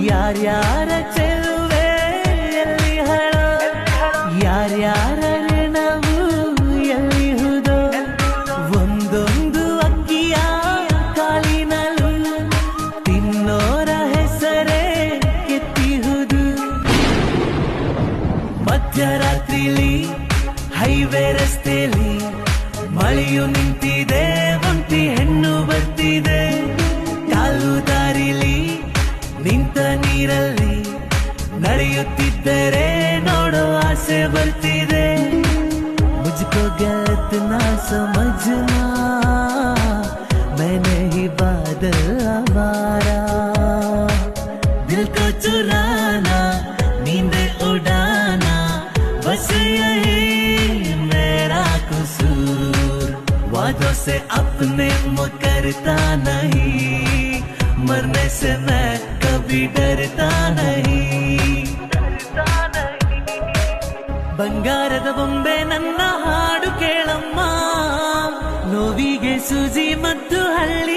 ಯಾರ್ಯಾರ ಚೆಲುವೆ ಎಲ್ಲಿ ಹಳೋ, ಯಾರ್ಯಾರ ಋಣವು ಎಲ್ಲಿಹುದೋ, ಒಂದೊಂದು ಅಕ್ಕಿಯ ಕಾಳಿನಲು ತಿನ್ನೋರ ಹೆಸರೇ ಕೆತ್ತಿಹುದು. ಮಧ್ಯರಾತ್ರಿಲಿ ಹೈವೇ ರಸ್ತೆಲಿ ಮಳೆಯು ನಿಂತಿದೆ, ಒಂಟಿ ಹೆಣ್ಣು ಬರ್ತಿದೆ. ಕಾಲು ದಾರಿಲಿ ನಿಂತ ನೀರಲ್ಲಿ ನಡೆಯುತ್ತಿದ್ದರೆ ನೋಡೋ ಆಸೆ ಬರ್ತಿದೆ. ಮುಜ್ಕೋ ಗಲತ್ ನಾ ಸಮಜ್ನಾ, मैंने ही बादल आवारा, दिल को चुराना नींद उड़ाना, बस यही मेरा कसूर. वादों से अपने मुकरता नहीं, मरने से मैं कभी डरता नहीं. ಬಂಗಾರದ ಬೊಂಬೆ ನನ್ನ ಹಾಡು ಕೇಳಮ್ಮ, ನೋವಿಗೆ ಸೂಜಿ ಮತ್ತು ಹಳ್ಳಿ